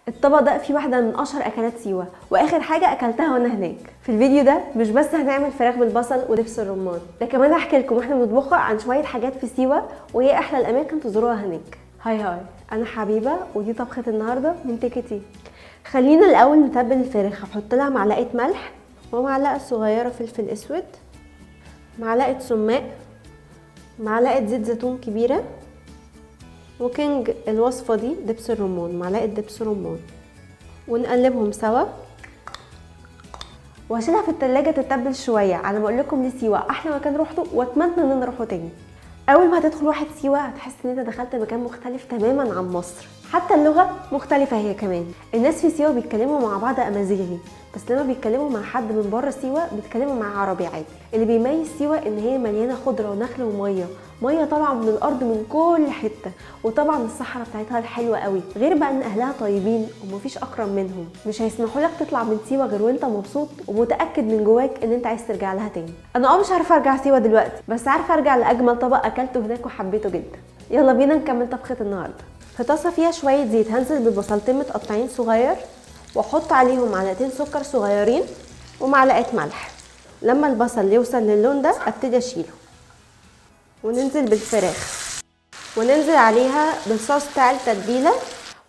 الطبق ده فيه واحده من اشهر اكلات سيوه، واخر حاجه اكلتها وانا هناك. في الفيديو ده مش بس هنعمل فراخ بالبصل ودبس الرمان، ده كمان هحكي لكم واحنا بنطبخها عن شويه حاجات في سيوه وايه احلى الاماكن تزوروها هناك. هاي انا حبيبه ودي طبخه النهارده من تيكتي. خلينا الاول نتبل الفراخ. هحط لها معلقه ملح ومعلقه صغيره فلفل اسود، معلقه سماق، معلقه زيت زيتون كبيره، وكينج الوصفه دي دبس الرمان، معلقه دبس رمان، ونقلبهم سوا واشيلها في التلاجة تتبل شويه على ما اقول لكم لسيوه احلى مكان روحته واتمنى ان انا اروحه تاني. اول ما هتدخل واحد سيوه هتحس ان انت دخلت مكان مختلف تماما عن مصر، حتى اللغه مختلفه هي كمان. الناس في سيوه بيتكلموا مع بعض امازيغي، بس لما بيتكلموا مع حد من بره سيوه بيتكلموا معاه عربي عادي. اللي بيميز سيوه ان هي مليانه خضره ونخل وميه، ميه طالعه من الارض من كل حته، وطبعا الصحراء بتاعتها الحلوه قوي، غير بقى ان اهلها طيبين ومفيش اكرم منهم. مش هيسمحوا لك تطلع من سيوه غير وانت مبسوط ومتاكد من جواك ان انت عايز ترجع لها تاني. انا مش عارفه ارجع سيوه دلوقتي، بس عارفه ارجع لاجمل طبق اكلته هناك وحبيته جدا. يلا بينا نكمل طبخه النهارده. في طاسه فيها شويه زيت هنزل ببصلتين متقطعين صغير، واحط عليهم معلقتين سكر صغيرين ومعلقه ملح. لما البصل يوصل للون ده ابتدي اشيله، وننزل بالفراخ وننزل عليها بالصوص بتاع التتبيله،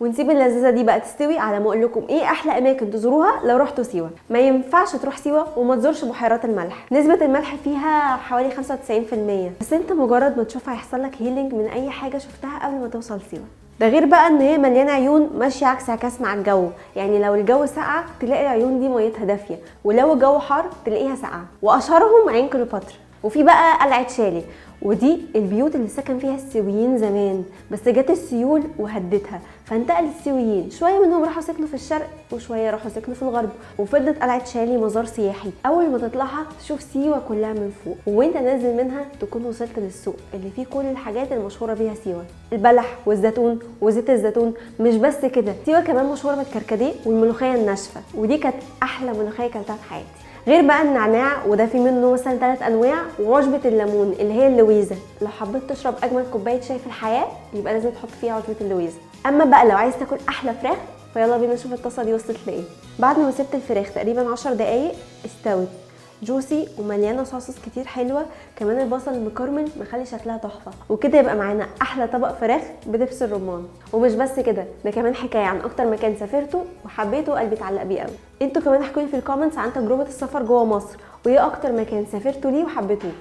ونسيب اللذيذه دي بقى تستوي على ما اقول لكم ايه احلى اماكن تزوروها لو رحتوا سيوه. ما ينفعش تروح سيوه وما تزورش بحيرات الملح، نسبه الملح فيها حوالي 95%، بس انت مجرد ما تشوفها هيحصل لك هيلينج من اي حاجه شفتها قبل ما توصل سيوه. ده غير بقى ان هي مليانه عيون ماشيه عكس عكاس مع الجو، يعني لو الجو ساقع تلاقي العيون دي ميتها دافيه، ولو الجو حار تلاقيها ساقعه. واشهرهم عين كليوباترا، وفي بقى قلعه شالي، ودي البيوت اللي سكن فيها السويين زمان، بس جت السيول وهدتها فانتقل السويين، شويه منهم راحوا سكنوا في الشرق وشويه راحوا سكنوا في الغرب، وفضلت قلعه شالي مزار سياحي. اول ما تطلعها تشوف سيوه كلها من فوق، وانت نازل منها تكون وصلت للسوق اللي فيه كل الحاجات المشهوره بيها سيوه، البلح والزيتون وزيت الزيتون. مش بس كده، سيوه كمان مشهوره بالكركديه والملوخيه الناشفه، ودي كانت احلى ملوخيه اكلتها في حياتي. غير بقى النعناع، وده في منه مثلا 3 انواع، وعشبه الليمون اللي هي اللويزه. لو حبيت تشرب اجمل كوبايه شاي في الحياه يبقى لازم تحط فيها عشبه اللويزه. اما بقى لو عايز تاكل احلى فراخ فيلا بينا نشوف الطاسه دي وصلت لايه. بعد ما سبت الفراخ تقريبا 10 دقايق استوت، جوسي ومليانه صوصات كتير حلوه، كمان البصل المكرمل مخلي شكلها تحفه. وكده يبقى معانا احلى طبق فراخ بدبس الرمان. ومش بس كده، ده كمان حكايه عن اكتر مكان سافرته وحبيته وقلبي اتعلق بيه قوي. انتوا كمان احكوا لي في الكومنتس عن تجربه السفر جوه مصر، وايه اكتر مكان سافرتوا ليه وحبيتوه.